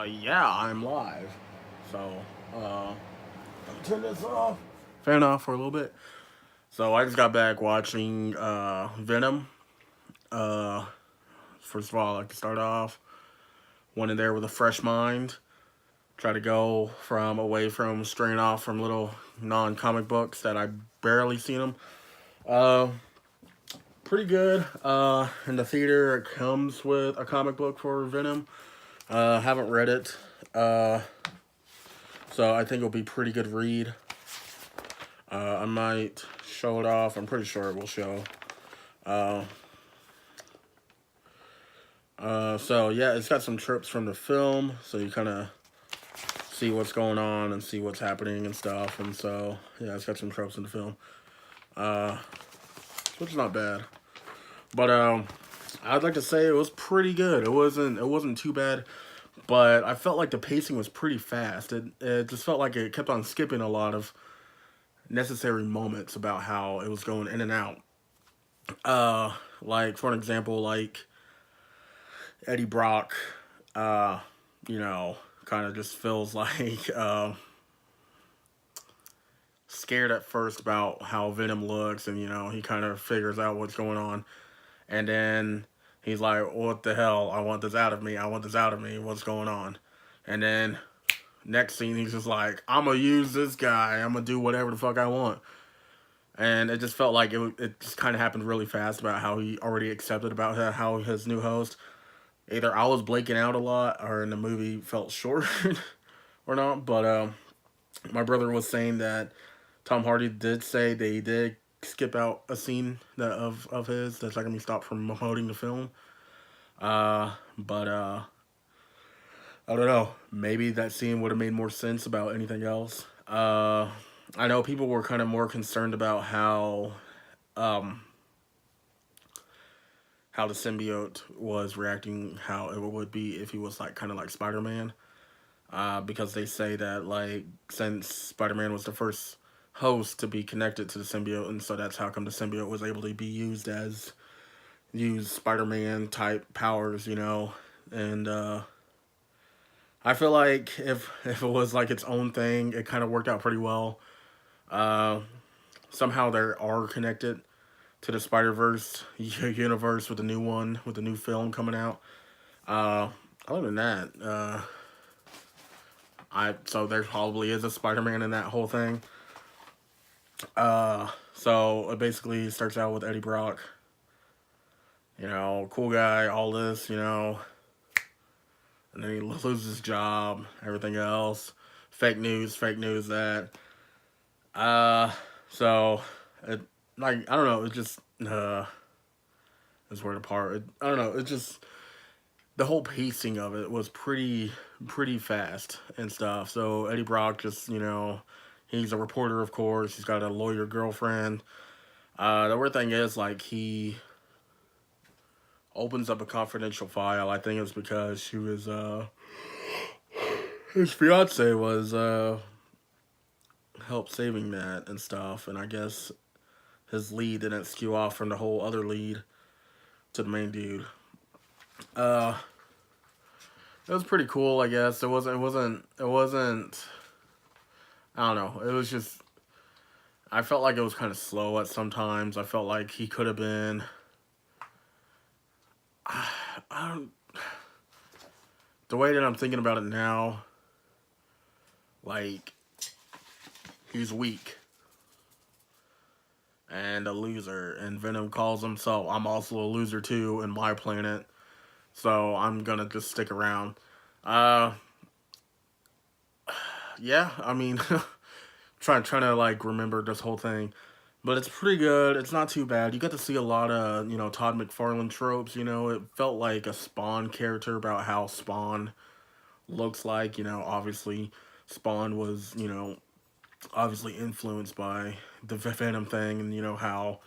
Yeah, I'm live. So, turn this off. Fan off for a little bit. So I just got back watching Venom. Uh, First of all, I like to start off. Went in there with a fresh mind. Try to go from away from straying off from little non-comic books that I barely seen them. Uh, Pretty good. In the theater, it comes with a comic book for Venom. Haven't read it. Uh, so I think it'll be pretty good read. I might show it off. I'm pretty sure it will show. Uh, so yeah, it's got some trips from the film, so you kind of see what's going on and see what's happening and stuff. And so yeah, it's got some tropes in the film, uh, which is not bad. But I'd like to say it was pretty good. It wasn't too bad, but I felt like the pacing was pretty fast. It just felt like it kept on skipping a lot of necessary moments about how it was going in and out. Like for an example, like Eddie Brock, uh, you know, kind of just feels like scared at first about how Venom looks, and he kind of figures out what's going on, and then he's like, "What the hell? I want this out of me. I want this out of me. What's going on?" And then next scene, he's just like, "I'm gonna use this guy. I'm gonna do whatever the fuck I want." And it just felt like it just kind of happened really fast about how he already accepted about how his new host. Either I was blanking out a lot, or in the movie felt short, or not. But my brother was saying that Tom Hardy did say that he did skip out a scene of his that's not gonna be stopped from promoting the film. But I don't know. Maybe that scene would have made more sense about anything else. I know people were kind of more concerned about um, how the symbiote was reacting, how it would be if he was like kind of like Spider Man. Because they say that like since Spider Man was the first host to be connected to the symbiote, and so that's how come the symbiote was able to be use Spider Man type powers, and I feel like if it was like its own thing, it kind of worked out pretty well. Uh, Somehow they are connected to the Spider Verse universe with the new one, with the new film coming out. Uh, Other than that, so there probably is a Spider Man in that whole thing. So it basically starts out with Eddie Brock, cool guy, all this, and then he loses his job, everything else, fake news that. Uh, so it like I don't know, it just it's word apart. I don't know, it just the whole pacing of it was pretty fast and stuff. So Eddie Brock just he's a reporter, of course. He's got a lawyer girlfriend. The weird thing is like he opens up a confidential file. I think it's because she was his fiance was help saving that and stuff, and I guess his lead didn't skew off from the whole other lead to the main dude. Uh, it was pretty cool, I guess. It wasn't. I don't know. It was just. I felt like it was kind of slow at sometimes. I felt like he could have been. I don't. The way that I'm thinking about it now, like he's weak and a loser, and Venom calls him, so I'm also a loser too in my planet. So I'm gonna just stick around. Uh, yeah, I mean, trying to like remember this whole thing, but it's pretty good. It's not too bad. You get to see a lot of Todd McFarlane tropes. It felt like a Spawn character about how Spawn looks like. Obviously, Spawn was obviously influenced by the Venom thing, and how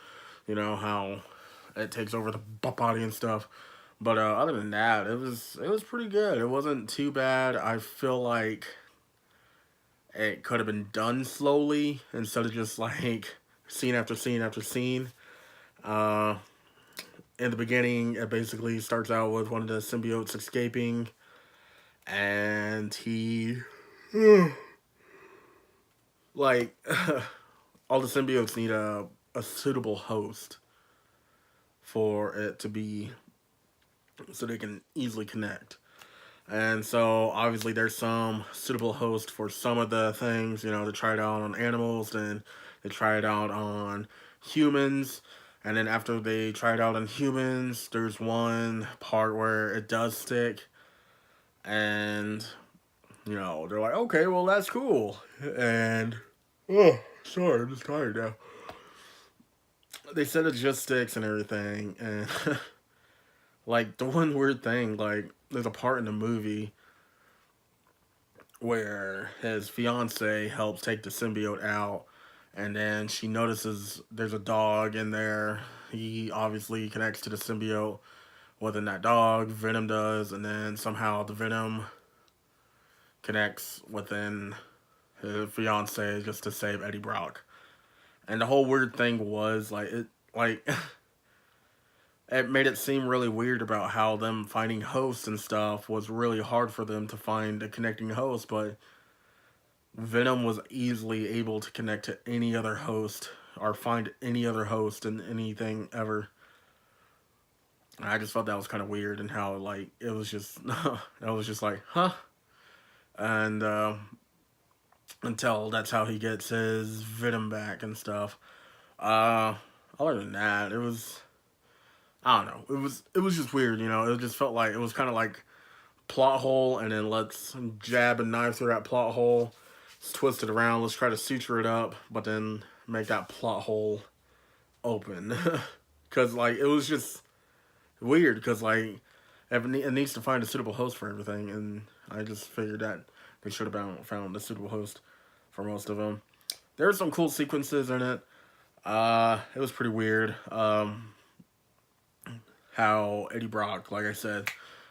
it takes over the body and stuff. But other than that, it was pretty good. It wasn't too bad. I feel like it could have been done slowly instead of just like scene after scene after scene. Uh, in the beginning, it basically starts out with one of the symbiotes escaping, and he like all the symbiotes need a suitable host for it to be so they can easily connect. And so obviously there's some suitable host for some of the things, to try it out on animals, then they try it out on humans. And then after they try it out on humans, there's one part where it does stick. And, they're like, okay, well, that's cool. And, oh, sorry, I'm just tired now. They said it just sticks and everything. And, like, the one weird thing, like, there's a part in the movie where his fiance helps take the symbiote out, and then she notices there's a dog in there. He obviously connects to the symbiote within that dog. Venom does, and then somehow the Venom connects within his fiance just to save Eddie Brock. And the whole weird thing was it made it seem really weird about how them finding hosts and stuff was really hard for them to find a connecting host, but Venom was easily able to connect to any other host or find any other host in anything ever. And I just thought that was kind of weird, and how like it was just I was just like, huh? And until that's how he gets his Venom back and stuff. Uh, Other than that, it was, I don't know. It was just weird, It just felt like it was kind of like plot hole, and then let's jab a knife through that plot hole. Let's twist it around. Let's try to suture it up, but then make that plot hole open. Because like it was just weird. Because like it needs to find a suitable host for everything, and I just figured that they should have found a suitable host for most of them. There were some cool sequences in it. It was pretty weird. How Eddie Brock, like I said,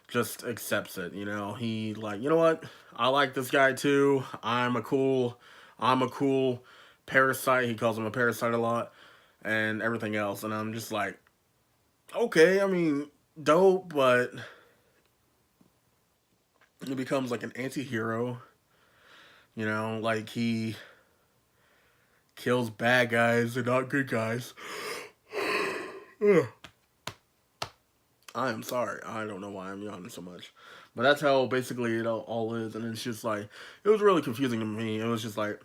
just accepts it. He like, you know what? I like this guy too. I'm a cool parasite. He calls him a parasite a lot, and everything else. And I'm just like, okay. I mean, dope, but he becomes like an anti-hero. Like he kills bad guys and not good guys. I am sorry. I don't know why I'm yawning so much. But that's how basically it all is. And it's just like, it was really confusing to me. It was just like,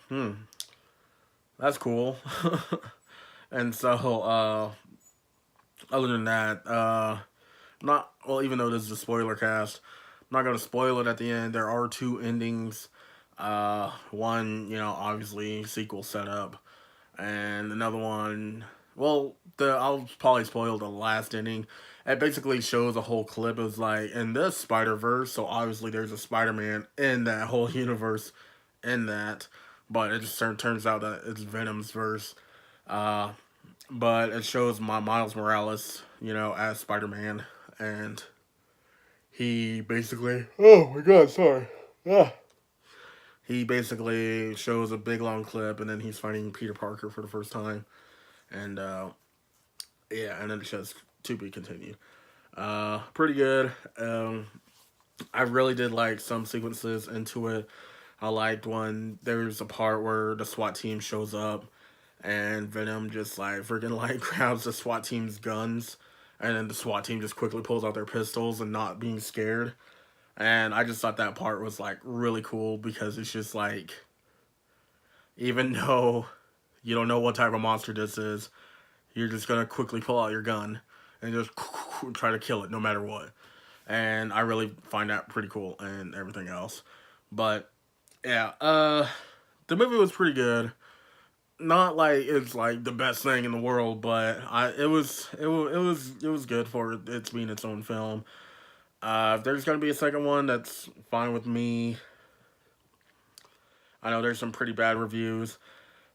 that's cool. And so, other than that, even though this is a spoiler cast, I'm not going to spoil it at the end. There are two endings. One, obviously sequel setup. And another one, well, I'll probably spoil the last ending. It basically shows a whole clip. It was like in this Spider-Verse, so obviously there's a Spider-Man in that whole universe in that, but it just turns out that it's Venom's verse. Uh, but it shows my Miles Morales, as Spider-Man, and he basically, oh my God, sorry, he basically shows a big long clip, and then he's fighting Peter Parker for the first time, and yeah, and then it says to be continued. Pretty good. I really did like some sequences into it. I liked when there's a part where the SWAT team shows up, and Venom just like freaking like grabs the SWAT team's guns, and then the SWAT team just quickly pulls out their pistols and not being scared. And I just thought that part was like really cool, because it's just like, even though you don't know what type of monster this is, you're just gonna quickly pull out your gun and just try to kill it no matter what. And I really find that pretty cool and everything else. But yeah, the movie was pretty good. Not like it's like the best thing in the world, but it was good for it being its own film. If there's gonna be a second one, that's fine with me. I know there's some pretty bad reviews.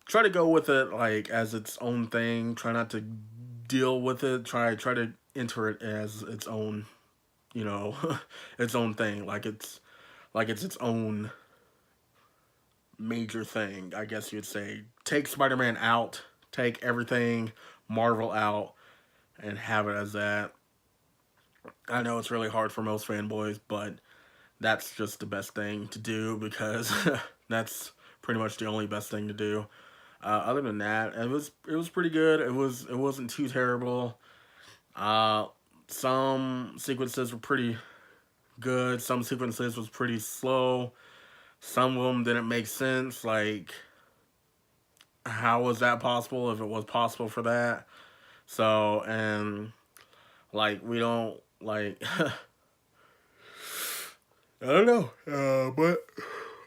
Try to go with it like as its own thing. Try not to deal with it. Try to enter it as its own, its own thing. Like it's its own major thing, I guess you'd say. Take Spider-Man out. Take everything Marvel out, and have it as that. I know it's really hard for most fanboys, but that's just the best thing to do because that's pretty much the only best thing to do. Other than that, it was pretty good. It wasn't too terrible. Uh, some sequences were pretty good. Some sequences was pretty slow. Some of them didn't make sense. Like, how was that possible if it was possible for that? So, and like, we don't like. I don't know, but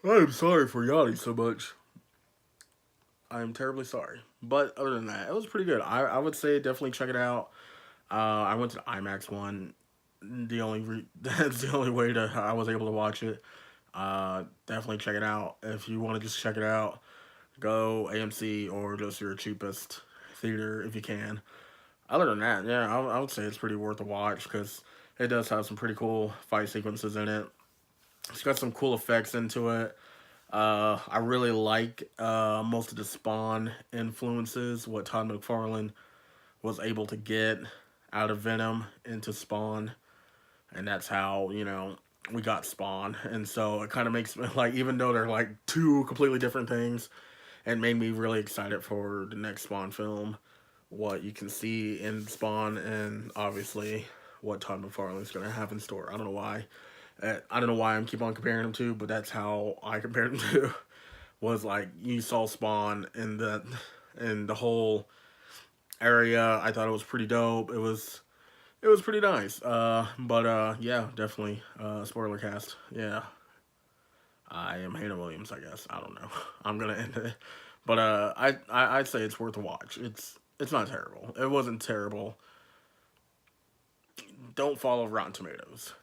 I'm sorry for yawning so much. I'm terribly sorry. But other than that, it was pretty good. I would say definitely check it out. I went to the IMAX one. That's the only way to I was able to watch it. Definitely check it out. If you want to just check it out, go AMC or just your cheapest theater if you can. Other than that, yeah, I would say it's pretty worth a watch because it does have some pretty cool fight sequences in it. It's got some cool effects into it. I really like most of the Spawn influences, what Todd McFarlane was able to get out of Venom into Spawn. And that's how, we got Spawn. And so it kind of makes me, like, even though they're like two completely different things, it made me really excited for the next Spawn film. What you can see in Spawn, and obviously what Todd McFarlane's going to have in store. I don't know why. I don't know why I'm keep on comparing them to, but that's how I compared them to. Was like you saw Spawn in the whole area. I thought it was pretty dope. It was pretty nice. But yeah, definitely spoiler cast. Yeah, I am Hannah Williams. I guess I don't know. I'm gonna end it. But I'd say it's worth a watch. It's not terrible. It wasn't terrible. Don't follow Rotten Tomatoes.